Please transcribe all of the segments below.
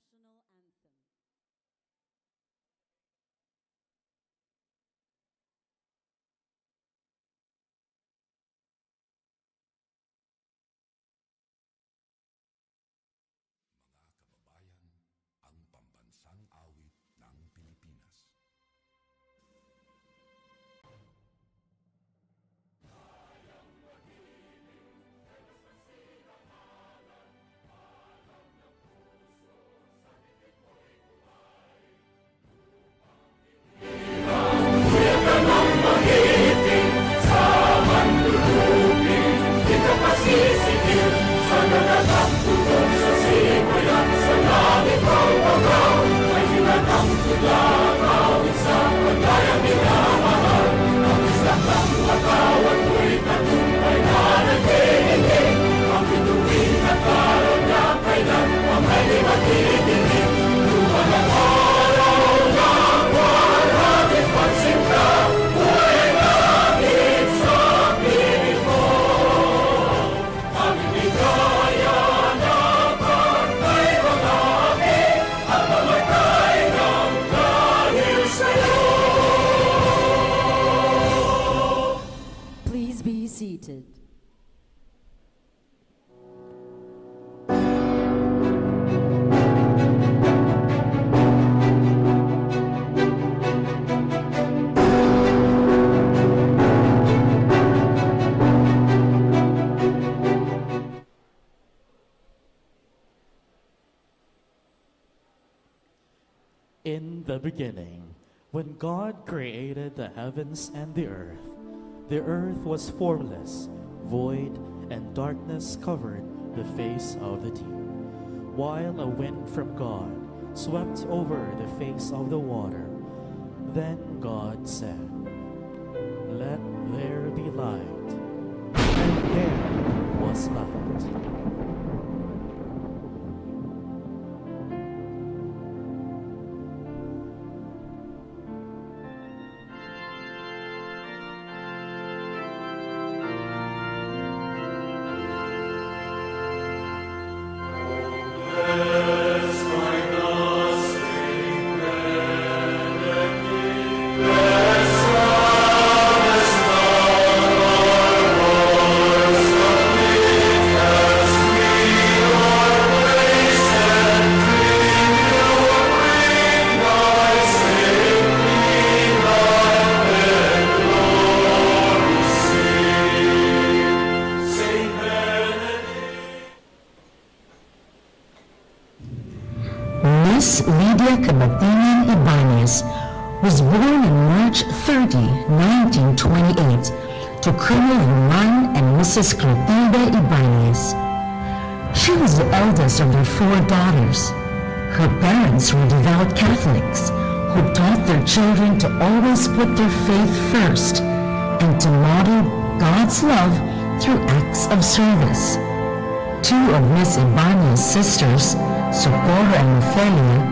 national anthem. Mga kababayan, ang pambansang awit ng Pilipinas. Please be seated. In the beginning, when God created the heavens and the earth was formless, void, and darkness covered the face of the deep, while a wind from God swept over the face of the water. Then God said, "Let there be light," and there was light. Miss Lydia Cabatinian Ibanez was born on March 30, 1928 to Colonel Juan and Mrs. Clotilde Ibanez. She was the eldest of their 4 daughters. Her parents were devout Catholics who taught their children to always put their faith first and to model God's love through acts of service. 2 of Miss Ibanez's sisters, Socorro and Ofelia,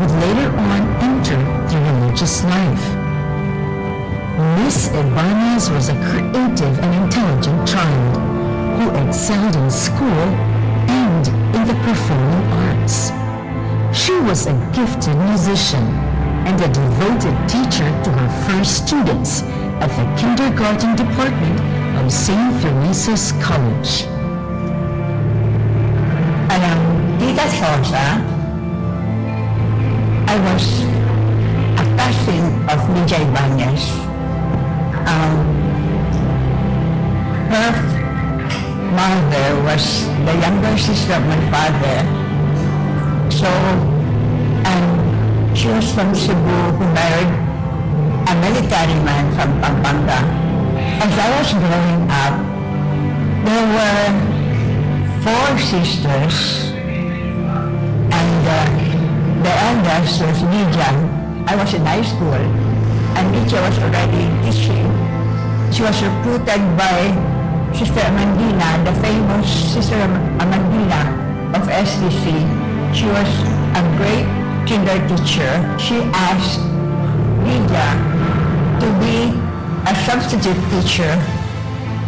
would later on enter the religious life. Miss Ibanez was a creative and intelligent child who excelled in school and in the performing arts. She was a gifted musician and a devoted teacher to her first students at the kindergarten department of St. Theresa's College. Tita Sosa, I was a cousin of Lydia Ibanez. Her mother was the younger sister of my father. So, she was from Cebu who married a military man from Pampanga. As I was growing up, there were 4 sisters. The eldest was Lydia. I was in high school, and Lydia was already teaching. She was recruited by Sister Amandina, the famous Sister Amandina of SDC. She was a great kinder teacher. She asked Lydia to be a substitute teacher,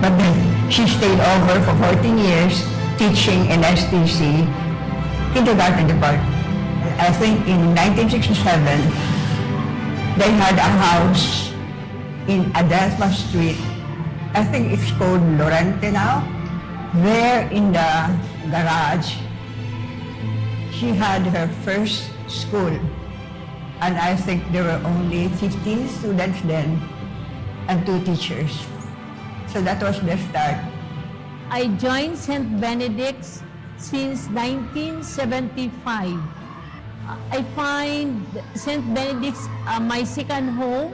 but then she stayed over for 14 years teaching in SDC kindergarten department. I think in 1967, they had a house in Adelpha Street. I think it's called Lorente now. There in the garage, she had her first school. And I think there were only 15 students then and 2 teachers. So that was the start. I joined St. Benedict's since 1975. I find St. Benedict's my second home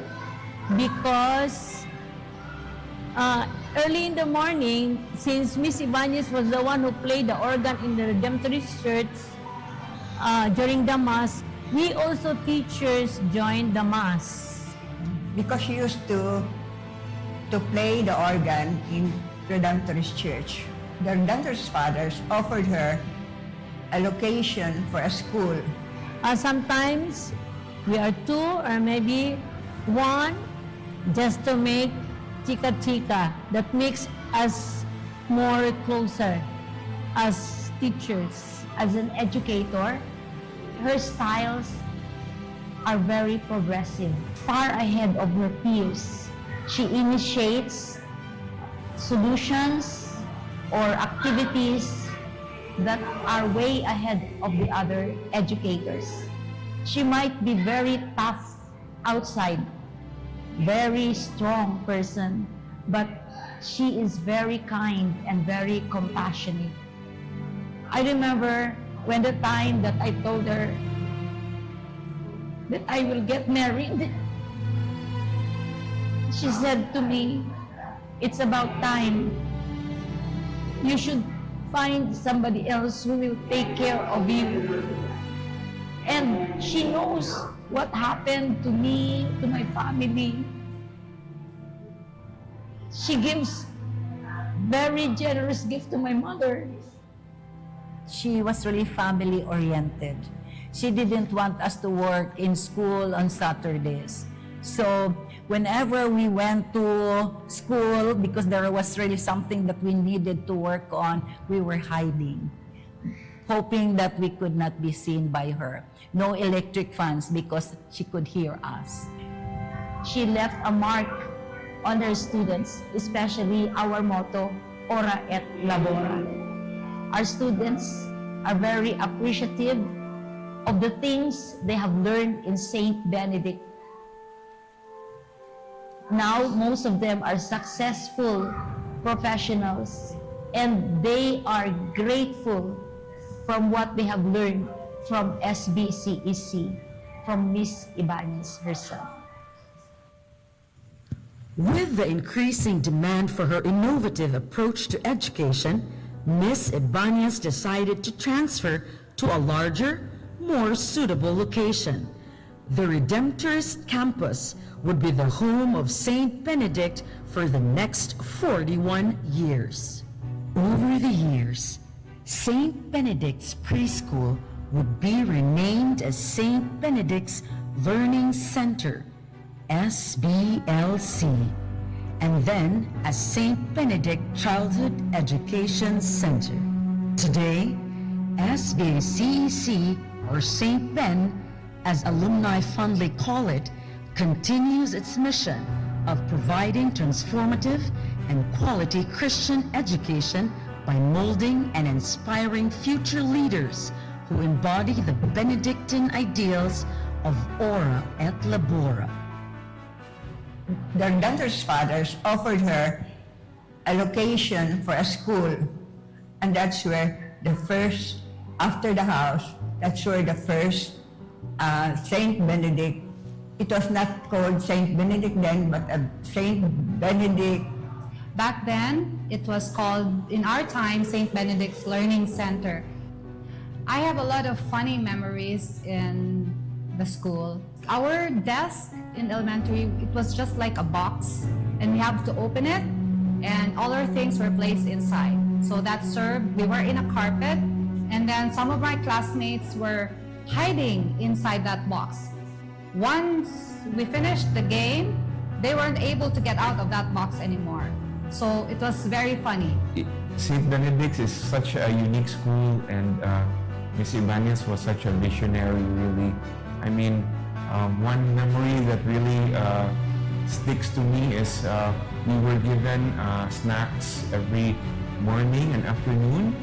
because early in the morning, since Miss Ibanez was the one who played the organ in the Redemptorist Church during the Mass, we also teachers joined the Mass. Because she used to play the organ in Redemptorist Church. The Redemptorist fathers offered her a location for a school. Sometimes we are 2 or maybe 1 just to make chika-chika. That makes us more closer as teachers. As an educator, her styles are very progressive, far ahead of her peers. She initiates solutions or activities that are way ahead of the other educators. She might be very tough outside, very strong person, but she is very kind and very compassionate. I remember when the time that I told her that I will get married, she said to me, "It's about time. You should find somebody else who will take care of you." And she knows what happened to me, to my family. She gives very generous gift to my mother. She was really family-oriented. She didn't want us to work in school on Saturdays. So whenever we went to school, because there was really something that we needed to work on, we were hiding, hoping that we could not be seen by her. No electric fans because she could hear us. She left a mark on her students, especially our motto, Ora et Labora. Our students are very appreciative of the things they have learned in St. Benedict. Now, most of them are successful professionals, and they are grateful from what they have learned from Sbcec, from Miss Ibanez herself. With the increasing demand for her innovative approach to education, Miss Ibanez decided to transfer to a larger, more suitable location. The Redemptorist campus would be the home of St. Benedict for the next 41 years. Over the years, St. Benedict's preschool would be renamed as St. Benedict's Learning Center, SBLC, and then as St. Benedict Childhood Education Center. Today, SBCEC, or St. Ben, as alumni fondly call it, continues its mission of providing transformative and quality Christian education by molding and inspiring future leaders who embody the Benedictine ideals of Ora et Labora. The Redemptorist fathers offered her a location for a school, and that's where the first, after the house, that's where the first St. Benedict, it was not called St. Benedict then, but St. Benedict. Back then, it was called, in our time, St. Benedict's Learning Center. I have a lot of funny memories in the school. Our desk in elementary, it was just like a box, and we have to open it, and all our things were placed inside. So that served, we were in a carpet, and then some of my classmates were hiding inside that box. Once we finished the game, they weren't able to get out of that box anymore. So it was very funny. St. Benedict's is such a unique school, and Miss Ibanez was such a visionary, really. I mean, one memory that really sticks to me is we were given snacks every morning and afternoon.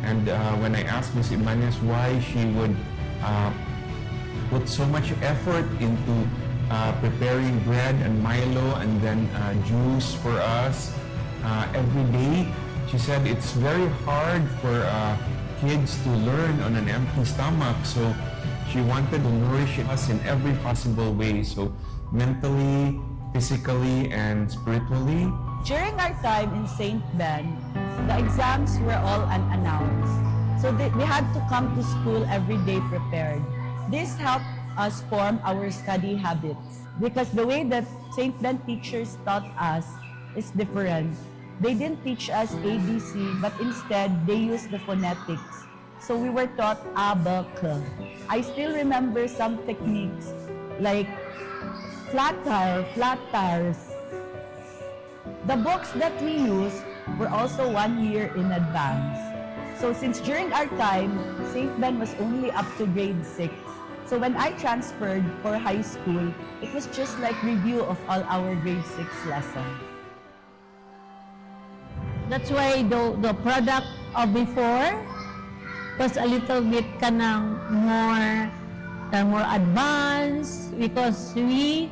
And when I asked Miss Ibanez why she would put so much effort into preparing bread and Milo and then juice for us every day, she said it's very hard for kids to learn on an empty stomach. So she wanted to nourish us in every possible way. So mentally, physically, and spiritually. During our time in St. Ben, the exams were all unannounced. So we had to come to school every day prepared. This helped us form our study habits because the way that St. Ben teachers taught us is different. They didn't teach us ABC, but instead they used the phonetics. So we were taught A, B, K. I still remember some techniques like flat tires. The books that we used were also 1 year in advance. So since during our time, St. Ben was only up to grade 6. So when I transferred for high school, it was just like review of all our grade 6 lessons. That's why the product of before was a little bit more advanced because we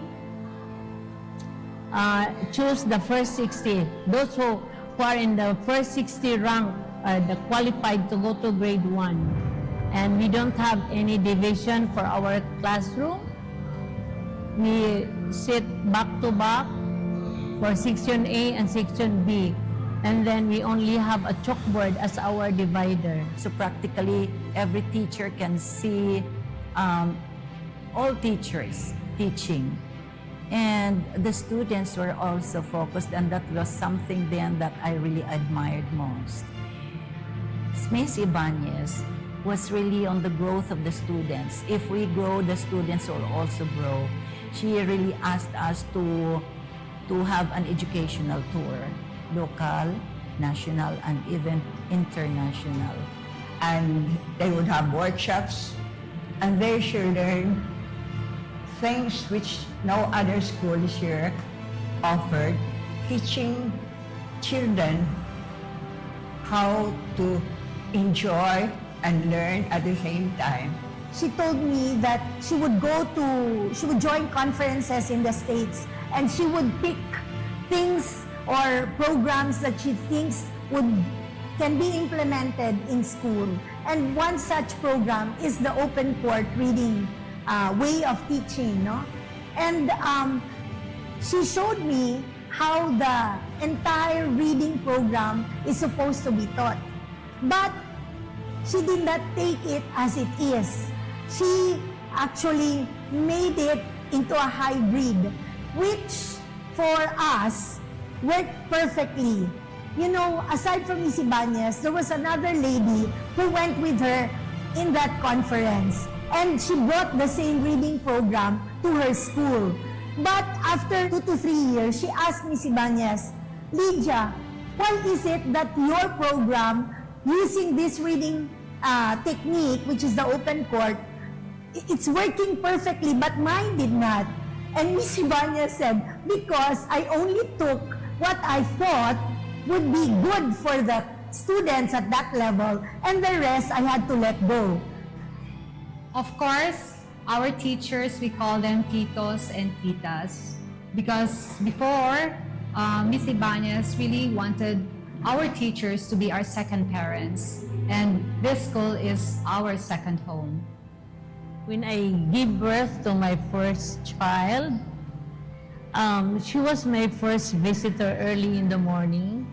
choose the first 60. Those who are in the first 60 rank are qualified to go to grade 1. And we don't have any division for our classroom. We sit back to back for section A and section B. And then we only have a chalkboard as our divider. So practically, every teacher can see all teachers teaching. And the students were also focused, and that was something then that I really admired most. Miss Ibanez was really on the growth of the students. If we grow, the students will also grow. She really asked us to have an educational tour. Local, national, and even international. And they would have workshops, and they should learn things which no other school here offered, teaching children how to enjoy and learn at the same time. She told me that she would join conferences in the States, and she would pick things or programs that she thinks can be implemented in school. And one such program is the open court reading way of teaching, no? And she showed me how the entire reading program is supposed to be taught. But she did not take it as it is. She actually made it into a hybrid, which for us worked perfectly. You know, aside from Miss Ibanez, there was another lady who went with her in that conference, and she brought the same reading program to her school. But after 2 to 3 years, she asked Miss Ibanez, Lydia, why is it that your program, using this reading technique, which is the open court, it's working perfectly, but mine did not? And Miss Ibanez said, because I only took what I thought would be good for the students at that level, and the rest I had to let go. Of course, our teachers, we call them titos and titas, because before, Miss Ibanez really wanted our teachers to be our second parents, and this school is our second home. When I gave birth to my first child, she was my first visitor early in the morning,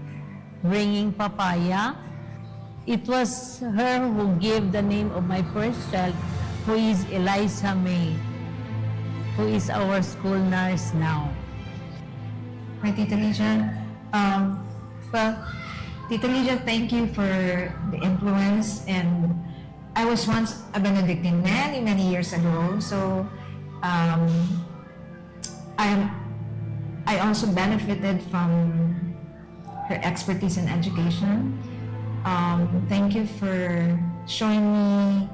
bringing papaya. It was her who gave the name of my first child, who is Eliza May, who is our school nurse now. My Tita Lydia, well, Tita Lydia, thank you for the influence. And I was once a Benedictine many, many years ago, so I also benefited from her expertise in education. Thank you for showing me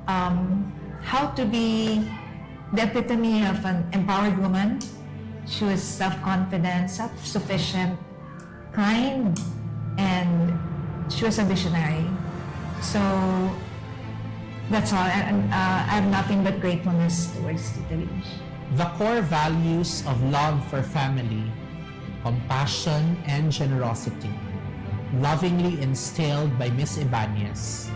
how to be the epitome of an empowered woman. She was self-confident, self-sufficient, kind, and she was a visionary. So that's all. I have nothing but gratefulness towards Tita Liz. The core values of love for family, compassion, and generosity, lovingly instilled by Ms. Ibanez,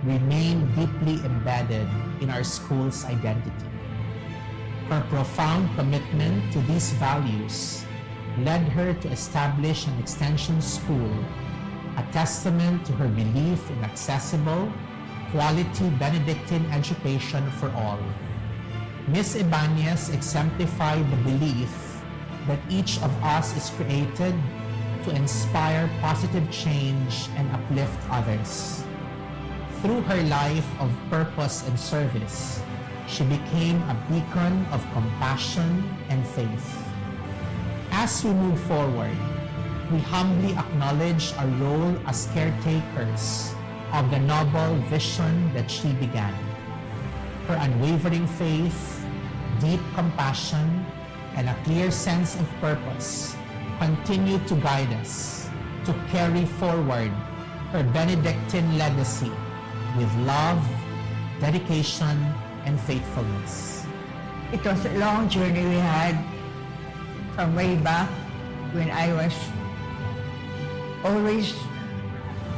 remain deeply embedded in our school's identity. Her profound commitment to these values led her to establish an extension school, a testament to her belief in accessible, quality Benedictine education for all. Ms. Ibanez exemplified the belief that each of us is created to inspire positive change and uplift others. Through her life of purpose and service, she became a beacon of compassion and faith. As we move forward, we humbly acknowledge our role as caretakers of the noble vision that she began. Her unwavering faith, deep compassion, and a clear sense of purpose continue to guide us to carry forward her Benedictine legacy with love, dedication, and faithfulness. It was a long journey we had from way back when I was always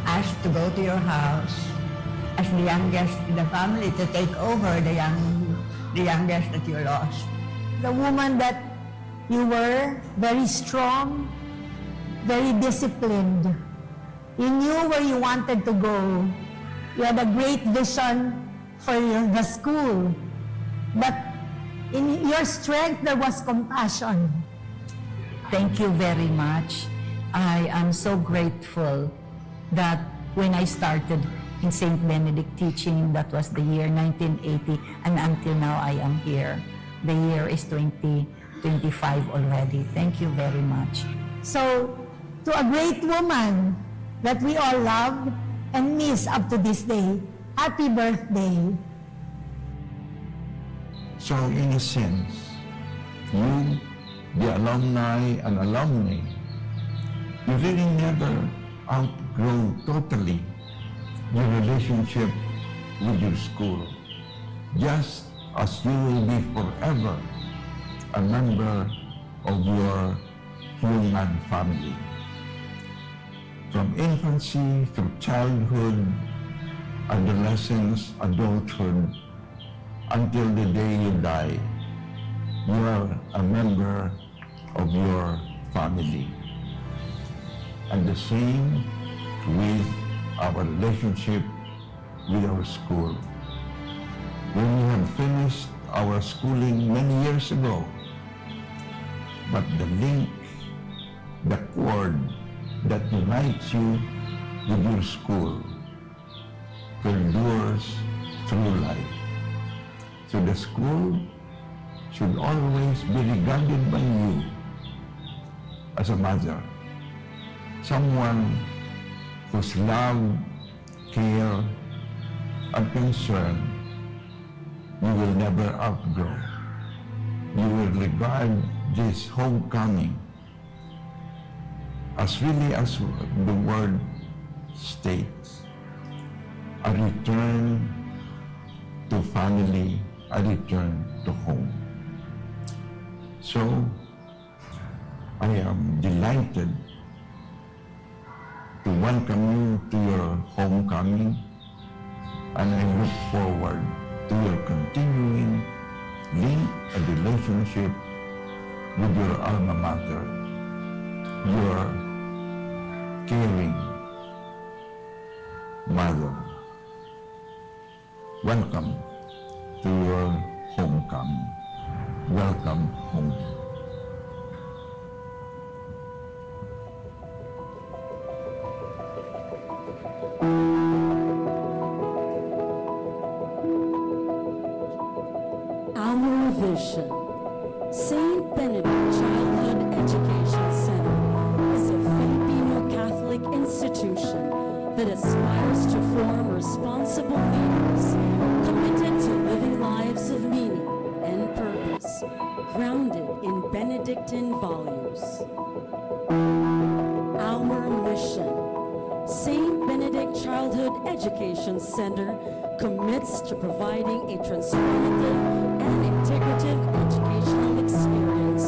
asked to go to your house as the youngest in the family to take over the youngest that you lost. The woman that you were, very strong, very disciplined. You knew where you wanted to go. You had a great vision for the school. But in your strength, there was compassion. Thank you very much. I am so grateful that when I started in St. Benedict teaching, that was the year 1980, and until now I am here. The year is 2025 already. Thank you very much. So, to a great woman that we all love and miss up to this day, happy birthday. So in a sense, you, the alumni and alumni, you really never outgrow totally your relationship with your school, just as you will be forever a member of your human family. From infancy through childhood, adolescence, adulthood, until the day you die, you are a member of your family. And the same with our relationship with our school. When we have finished our schooling many years ago, but the link, the cord that unites you with your school perdures through life. So the school should always be regarded by you as a mother, someone whose love, care, and concern you will never outgrow. You will regard this homecoming as really as the word states, a return to family, a return to home. So, I am delighted to welcome you to your homecoming, and I look forward to your continuing link and relationship with your alma mater, your caring mother. Welcome to your homecoming. Welcome home. Our vision, St. Benedict Childhood Education Center, is a Filipino Catholic institution that aspires to form responsible leaders committed to living lives of meaning and purpose, grounded in Benedictine values. Our mission. St. Benedict Childhood Education Center commits to providing a transformative and integrative educational experience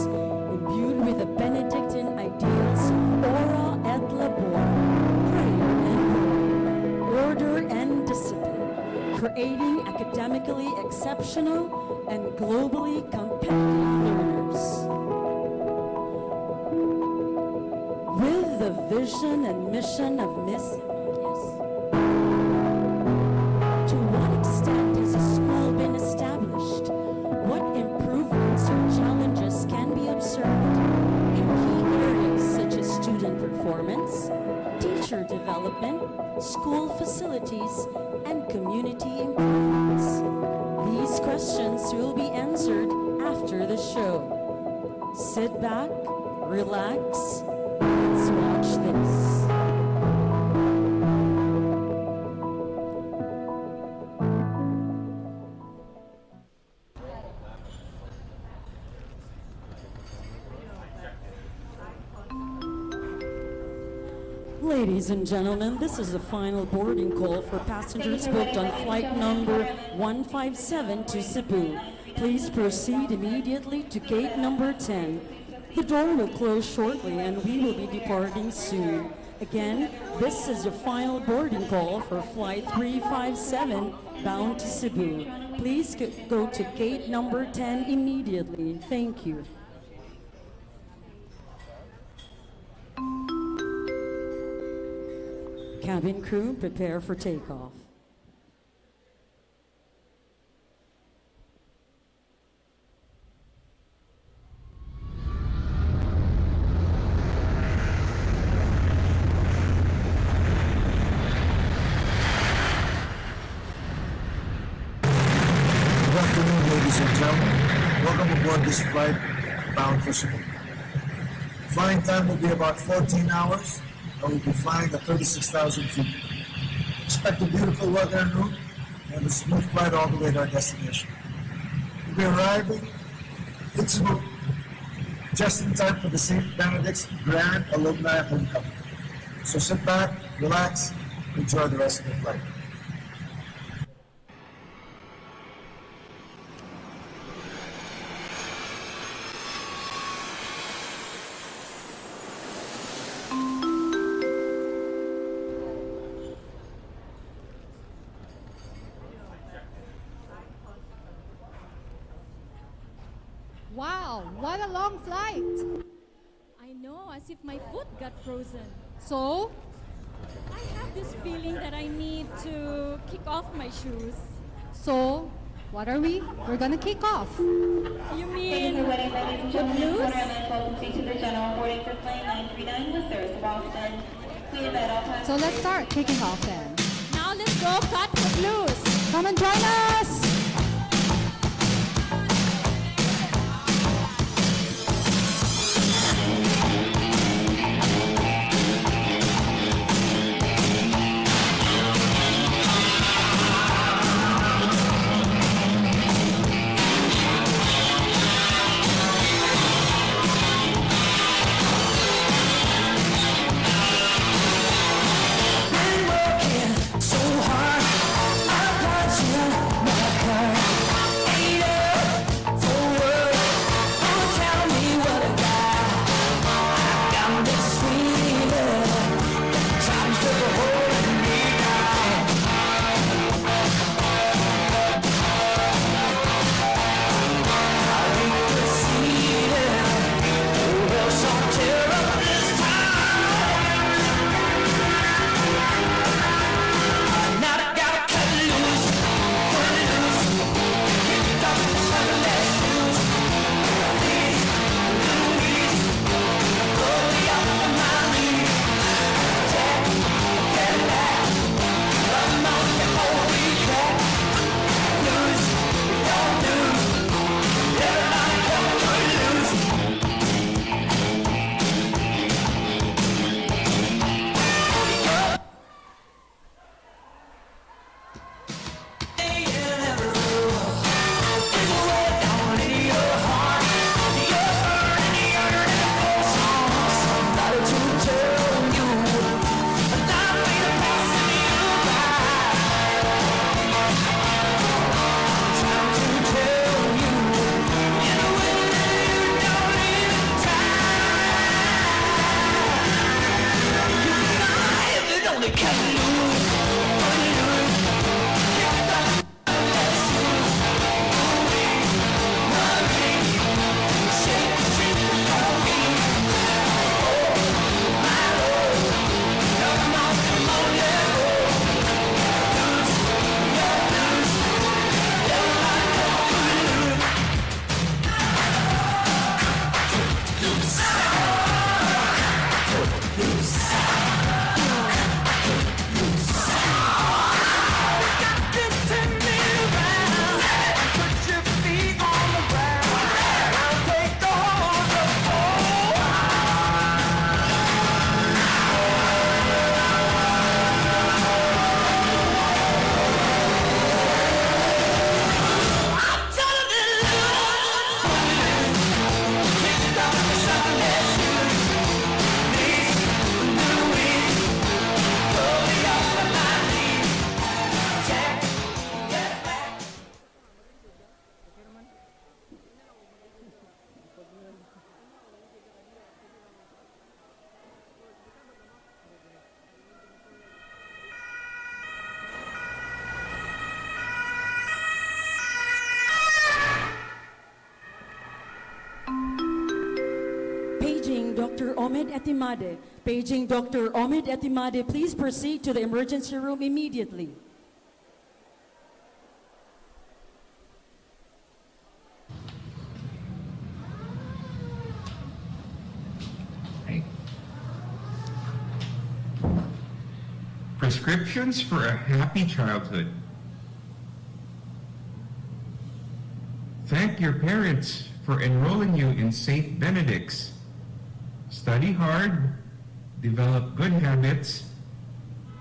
imbued with the Benedictine ideals of ora et labora, prayer and work, order and discipline, creating academically exceptional and globally competitive learners. With the vision and mission of to what extent has a school been established? What improvements or challenges can be observed in key areas such as student performance, teacher development, school facilities, and community improvements? These questions will be answered after the show. Sit back, relax, let's watch this. Ladies and gentlemen, this is the final boarding call for passengers booked on flight number 157 to Cebu. Please proceed immediately to gate number 10. The door will close shortly and we will be departing soon. Again, this is the final boarding call for flight 357 bound to Cebu. Please go to gate number 10 immediately. Thank you. Cabin crew, prepare for takeoff. Good afternoon, ladies and gentlemen. Welcome aboard this flight bound for Cebu. Flying time will be about 14 hours, and we'll be flying at 36,000 feet. Expect a beautiful weather en route and a smooth flight all the way to our destination. We'll be arriving in Cebu just in time for the St. Benedict's Grand Alumni Homecoming. So sit back, relax, enjoy the rest of the flight. Wow, what a long flight! I know, as if my foot got frozen. So, I have this feeling that I need to kick off my shoes. so what are we? We're gonna kick off. You mean footloose? So let's start kicking off then. Now let's go cut footloose. Come and join us! So hard, I got you, Paging Dr. Omed Etimade. Paging Dr. Omed Etimade, please proceed to the emergency room immediately. Prescriptions for a happy childhood. Thank your parents for enrolling you in St. Benedict's. Study hard, develop good habits,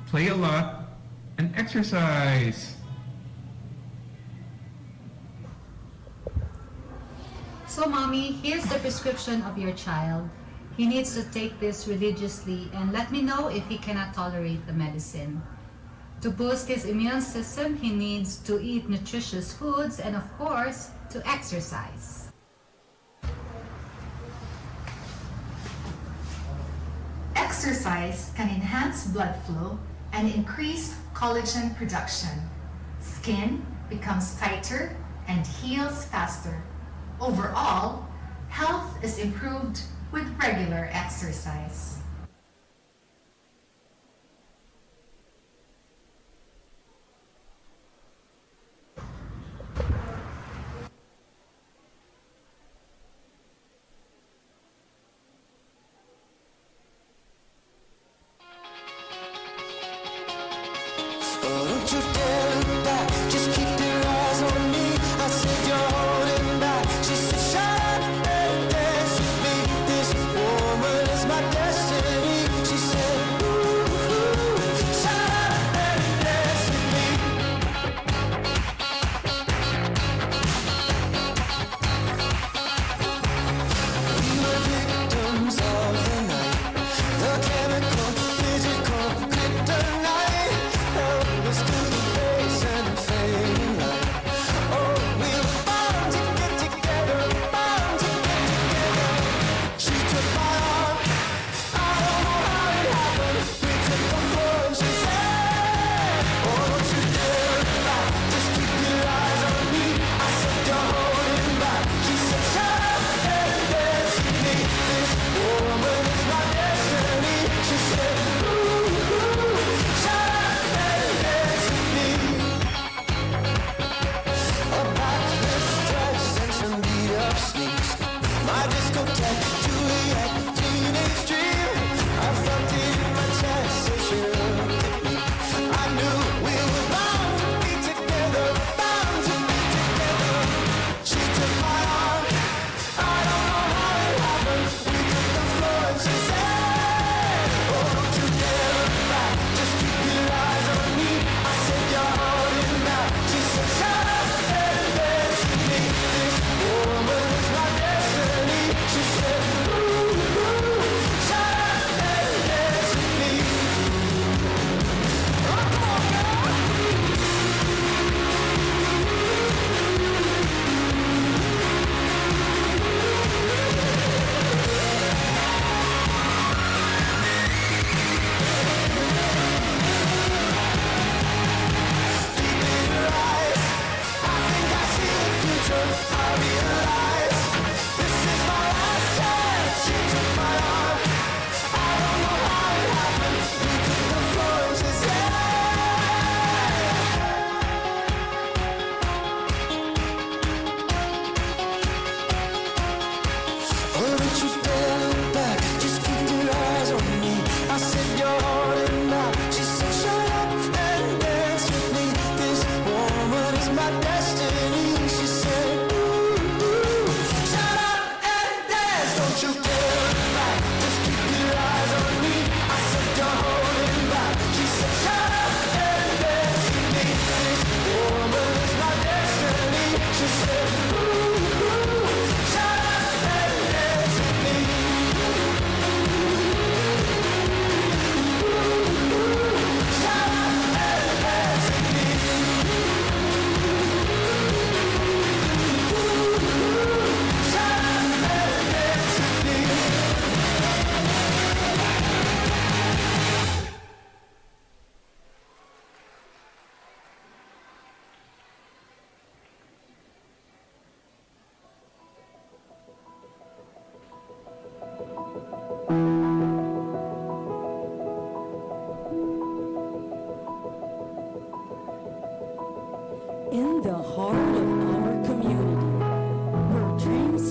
play a lot, and exercise. So, Mommy, here's the prescription of your child. He needs to take this religiously and let me know if he cannot tolerate the medicine. To boost his immune system, he needs to eat nutritious foods and, of course, to exercise. Exercise can enhance blood flow and increase collagen production. Skin becomes tighter and heals faster. Overall, health is improved with regular exercise. Don't you dare look back, just keep your eyes on me. I said you're holding back. She said shut up and dance with me. This woman is my destiny.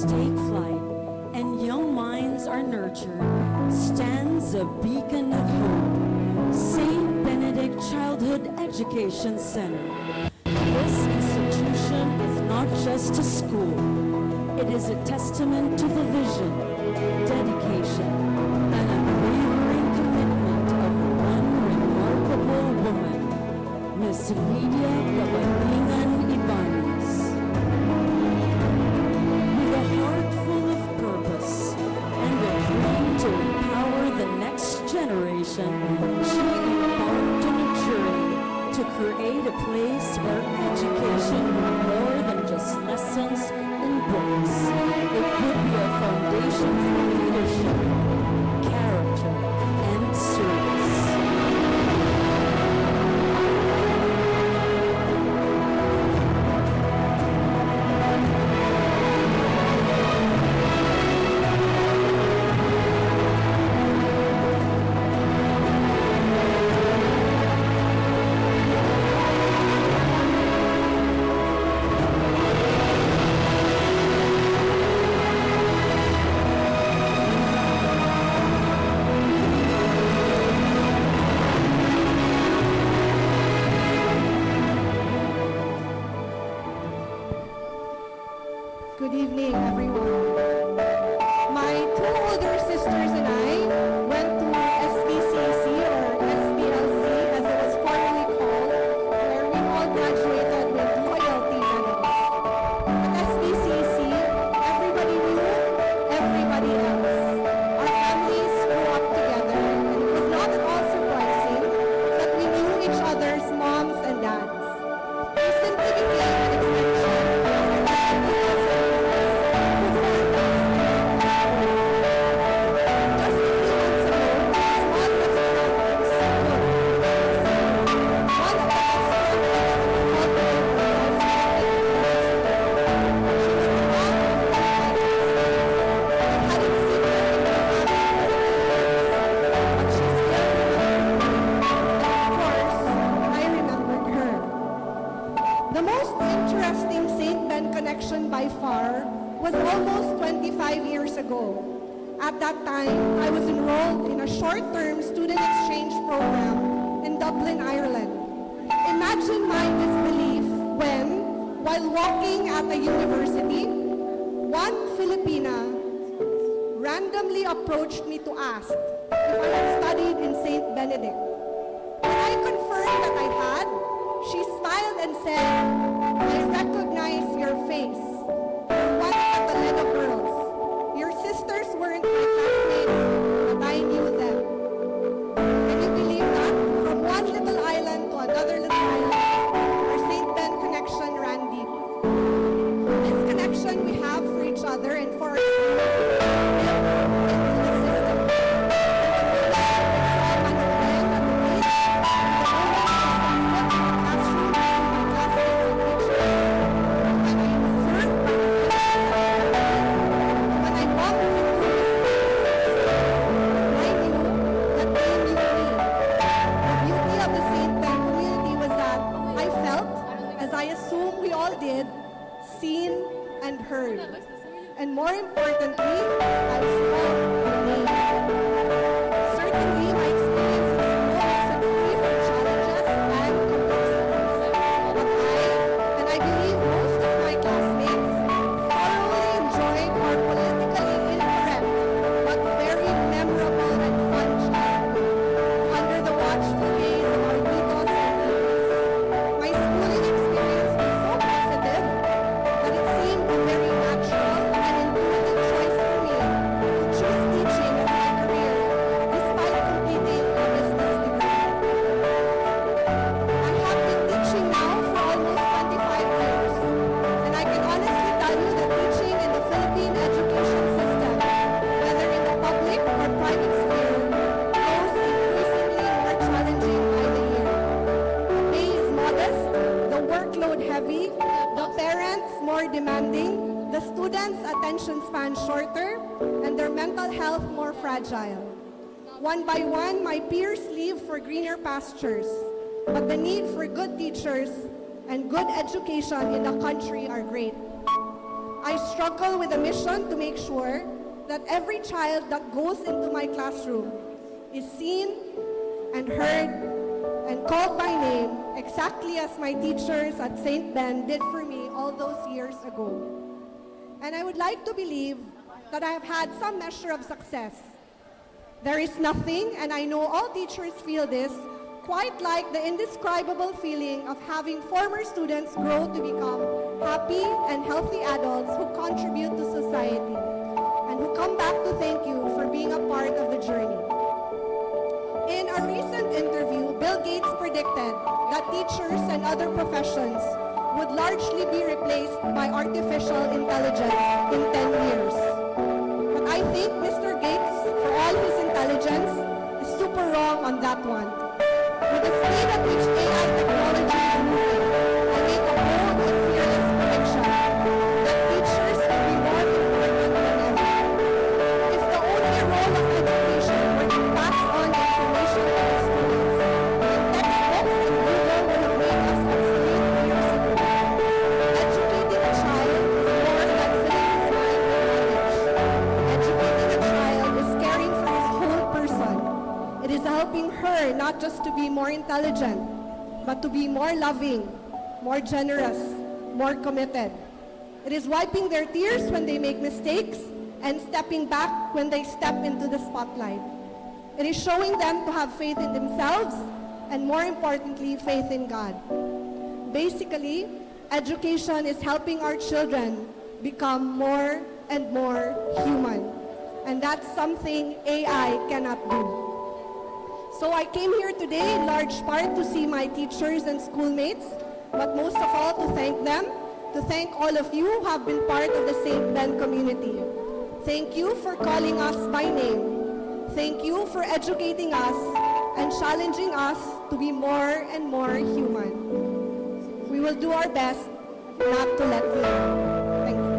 take flight and young minds are nurtured, stands a beacon of hope, St. Benedict Childhood Education Center. This institution is not just a school, it is a testament to the vision, dedication, and unwavering commitment of one remarkable woman, Miss Lydia Gabalingan Ibanez. With a heart full of purpose and a dream to empower the next generation, she embarked on a journey to create a place where education would be more than just lessons and books. It would be a foundation for leadership, character, and service. Good evening, everyone. My two older sisters and I went to Sbcec or SBLC as it was formerly called, where we all graduated with loyalty medals. At Sbcec, everybody knew everybody else. Our families grew up together, and it was not at all surprising that we knew each other's moms and dads. We simply became an extension of our family. The most interesting St. Ben connection by far was almost 25 years ago. At that time, I was enrolled in a short-term student exchange program in Dublin, Ireland. Imagine my disbelief when, while walking at a university, one Filipina randomly approached me to ask if I had studied in St. Benedict. When I confirmed that I had, she smiled and said, "I recognize your face. You're one of the Toledo girls. Your sisters weren't my classmates, but I knew them." Can you believe that? From one little island to another little island, our St. Ben connection ran deep. This connection we have for each other and for our school is built into the system. Seen and heard. And more importantly, I was called by name. Certainly, my experience is smooth and free from challenges and complexities. But I believe most of my classmates, thoroughly enjoyed our politically incorrect but very memorable and fun childhood under the watchful gaze of our titos and titas. My schooling experience was so positive that it seemed a very natural and intuitive choice for me to choose teaching as my career, despite completing a business degree. I have been teaching now for almost 25 years, and I can honestly tell you that teaching in the Philippine education system, whether in the public or private sphere, grows increasingly more challenging by the year. The pay is modest, the workload heavy, the parents more demanding, the students' attention span shorter, and their mental health more fragile. One by one, my peers leave for greener pastures, but the need for good teachers and good education in the country are great. I struggle with a mission to make sure that every child that goes into my classroom is seen and heard and called by name exactly as my teachers at St. Ben did for me all those years ago. And I would like to believe that I have had some measure of success. There is nothing, and I know all teachers feel this, quite like the indescribable feeling of having former students grow to become happy and healthy adults who contribute to society and who come back to thank you for being a part of the journey. In a recent interview, Bill Gates predicted that teachers and other professions would largely be replaced by artificial intelligence in 10 years. But I think Mr. Gates, for all his intelligence, is super wrong on that one. With the speed at which AI technology is moving, I make a bold and fearless prediction that teachers will be more important than ever. If the only role of education were to pass on information to the students, then textbooks and Google would have made us obsolete years ago. Educating a child is more than filling his mind with knowledge. Educating a child is caring for his whole person. It is helping her not just to be more intelligent, but to be more loving, more generous, more committed. It is wiping their tears when they make mistakes and stepping back when they step into the spotlight. It is showing them to have faith in themselves and, more importantly, faith in God. Basically, education is helping our children become more and more human. And that's something AI cannot do. So I came here today in large part to see my teachers and schoolmates, but most of all to thank them, to thank all of you who have been part of the St. Ben community. Thank you for calling us by name. Thank you for educating us and challenging us to be more and more human. We will do our best not to let you down. Thank you.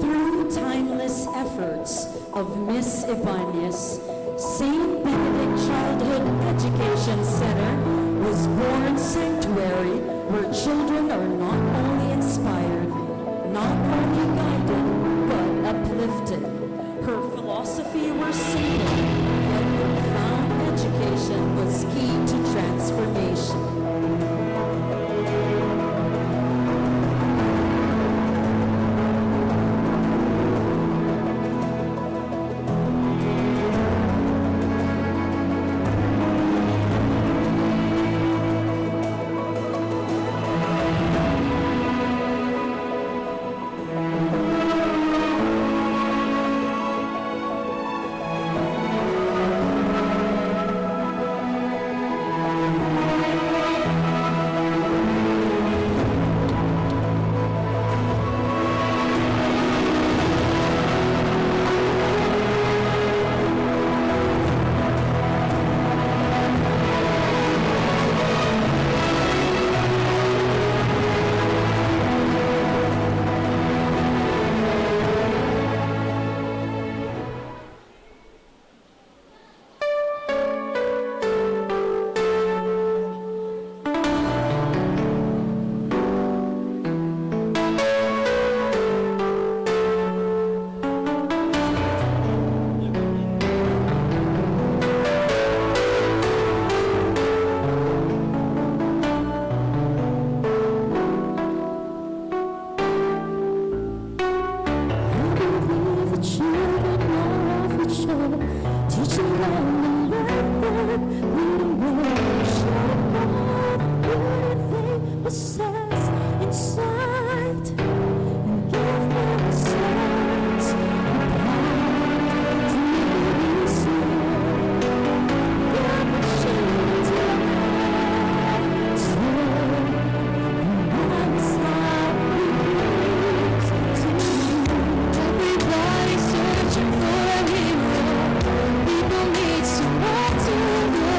Through timeless efforts of Miss Ibanez, St. Benedict Childhood Education Center was born sanctuary where children are not only inspired, not only guided, but uplifted. Her philosophy was simple, yet profound education was key to transformation. Everybody's searching for a hero. People need someone to love.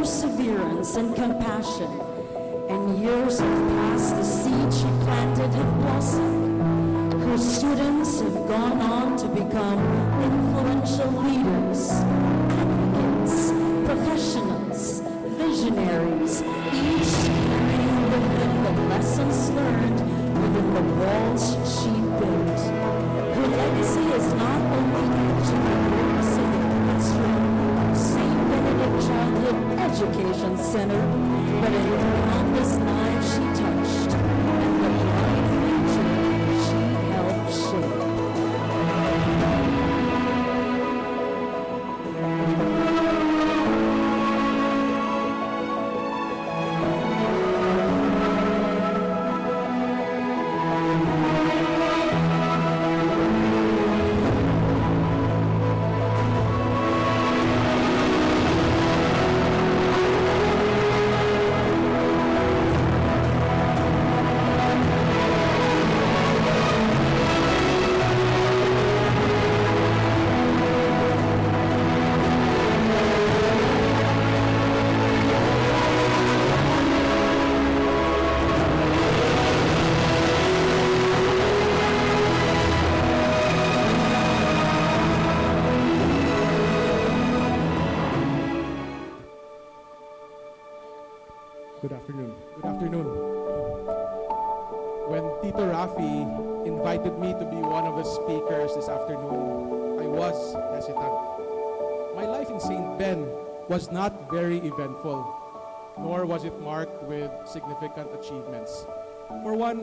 perseverance and compassion. And years have passed, the seed she planted have blossomed. Her students have gone on to become influential leaders, advocates, professionals, visionaries, each carrying with them the lessons learned within the walls she built. Her legacy is not only etched in the civic classroom of St. Benedict Childhood Education Center, but in the countless lives she touched and the bright future she helped shape. Good afternoon. Good afternoon. When Tito Rafi invited me to be one of the speakers this afternoon, I was hesitant. My life in St. Ben was not very eventful, nor was it marked with significant achievements. For one,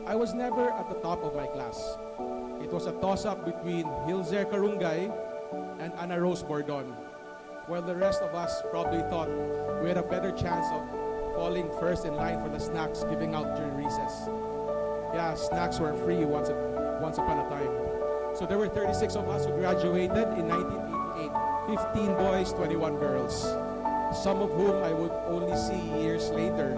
I was never at the top of my class. It was a toss-up between Hilzer Karungay and Ana Rose Bordon, while the rest of us probably thought we had a better chance of falling first in line for the snacks giving out during recess. Yeah, snacks were free once upon a time. So there were 36 of us who graduated in 1988, 15 boys, 21 girls, some of whom I would only see years later,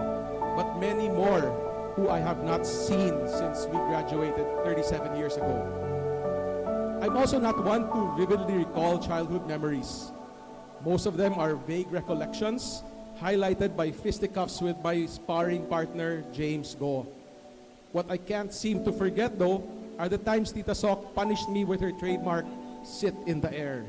but many more who I have not seen since we graduated 37 years ago. I'm also not one to vividly recall childhood memories. Most of them are vague recollections, highlighted by fisticuffs with my sparring partner, James Go. What I can't seem to forget, though, are the times Tita Sok punished me with her trademark, sit in the air.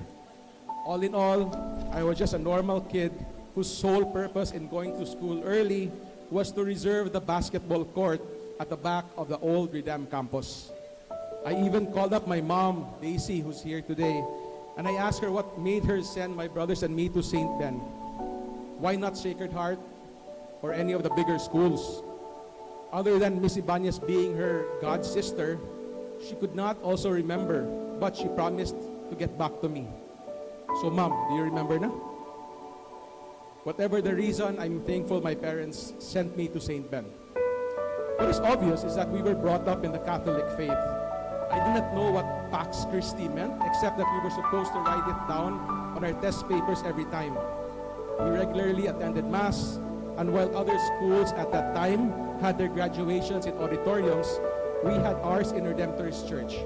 All in all, I was just a normal kid whose sole purpose in going to school early was to reserve the basketball court at the back of the old Redam campus. I even called up my mom, Daisy, who's here today, and I asked her what made her send my brothers and me to St. Ben. Why not Sacred Heart or any of the bigger schools? Other than Miss Ibanez being her god sister, she could not also remember, but she promised to get back to me. So Mom, do you remember na? Whatever the reason, I'm thankful my parents sent me to St. Ben. What is obvious is that we were brought up in the Catholic faith. I did not know what Pax Christi meant, except that we were supposed to write it down on our test papers every time. We regularly attended Mass, and while other schools at that time had their graduations in auditoriums, we had ours in Redemptorist Church.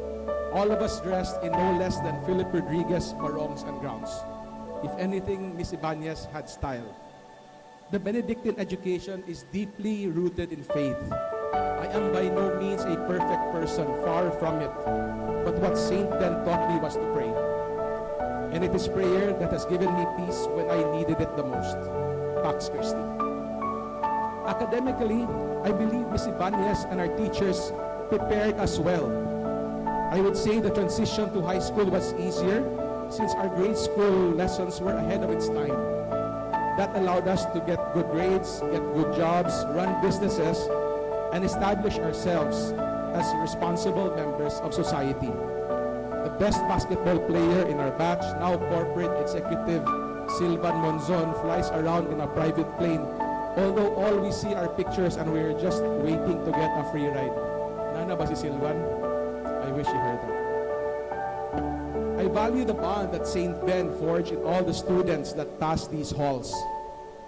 All of us dressed in no less than Philip Rodriguez barongs and grounds. If anything, Miss Ibanez had style. The Benedictine education is deeply rooted in faith. I am by no means a perfect person, far from it. But what St. Ben taught me was to pray. And it is prayer that has given me peace when I needed it the most. Pax Christi. Academically, I believe Ms. Ibanez and our teachers prepared us well. I would say the transition to high school was easier since our grade school lessons were ahead of its time. That allowed us to get good grades, get good jobs, run businesses, and establish ourselves as responsible members of society. The best basketball player in our batch, now corporate executive Silvan Monzon, flies around in a private plane, although all we see are pictures and we're just waiting to get a free ride. Nana ba si Silvan? I wish he heard that. I value the bond that St. Ben forged in all the students that pass these halls.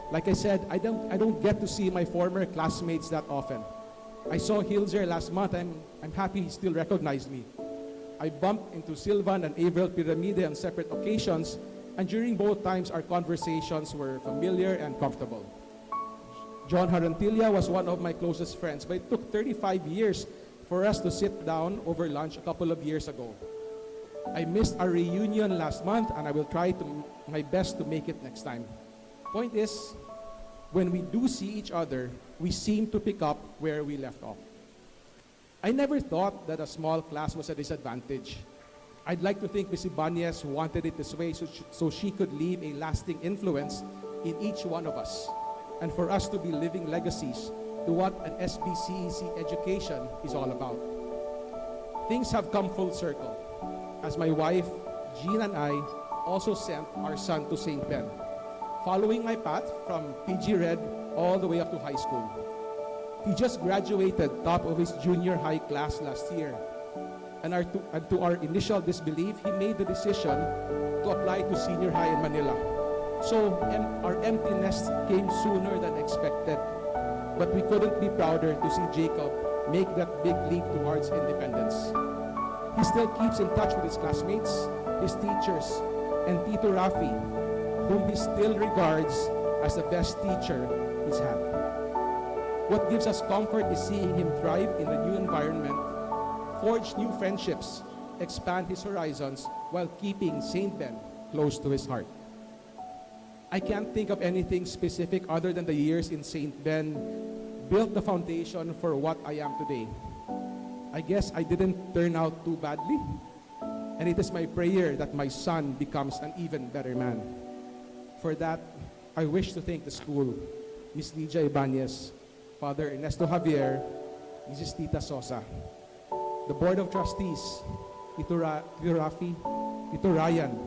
Like I said, I don't get to see my former classmates that often. I saw Hilzer last month. I'm happy he still recognized me. I bumped into Silvan and Avril Piramide on separate occasions, And during both times, our conversations were familiar and comfortable. John Harantilla was one of my closest friends, but it took 35 years for us to sit down over lunch a couple of years ago. I missed our reunion last month, and I will try my best to make it next time. Point is, when we do see each other, we seem to pick up where we left off. I never thought that a small class was a disadvantage. I'd like to think Ms. Ibanez wanted it this way so she could leave a lasting influence in each one of us, and for us to be living legacies to what an Sbcec education is all about. Things have come full circle, as my wife, Jean, and I also sent our son to St. Ben, following my path from PG Red all the way up to high school. He just graduated top of his junior high class last year, and to our initial disbelief, he made the decision to apply to senior high in Manila. So our empty nest came sooner than expected, but we couldn't be prouder to see Jacob make that big leap towards independence. He still keeps in touch with his classmates, his teachers, and Tito Rafi, whom he still regards as the best teacher he's had. What gives us comfort is seeing him thrive in the new environment, forge new friendships, expand his horizons while keeping St. Ben close to his heart. I can't think of anything specific other than the years in St. Ben built the foundation for what I am today. I guess I didn't turn out too badly, and it is my prayer that my son becomes an even better man. For that, I wish to thank the school, Ms. Lydia Ibanez, Father Ernesto Javier, Mrs. Tita Sosa, the Board of Trustees, Tito Rafi, Tito Ryan,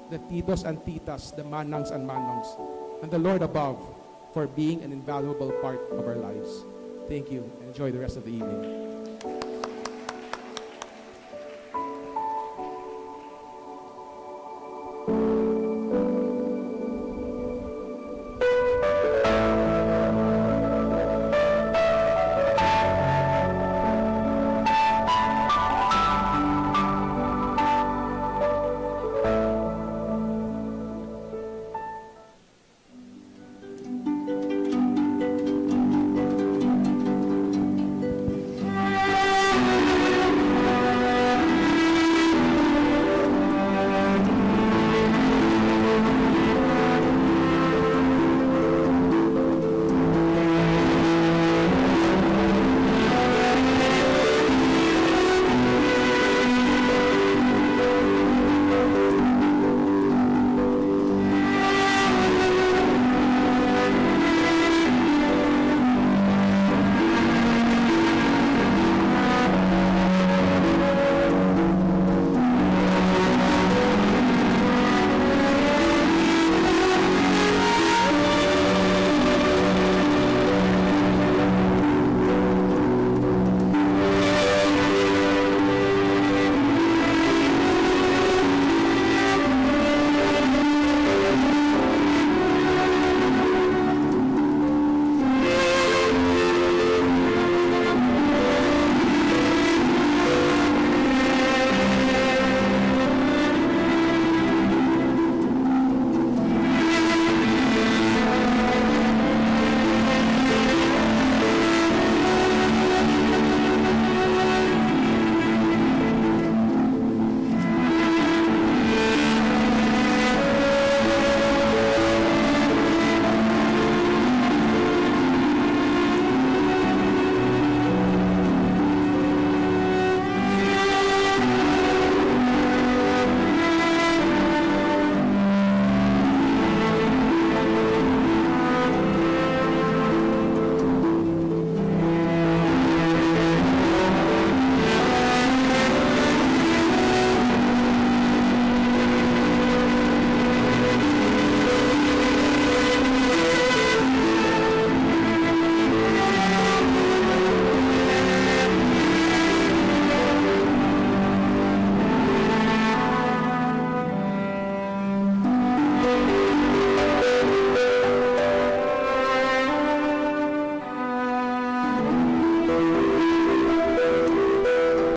the Titos and Titas, the Manangs and Manongs, and the Lord above for being an invaluable part of our lives. Thank you, and enjoy the rest of the evening.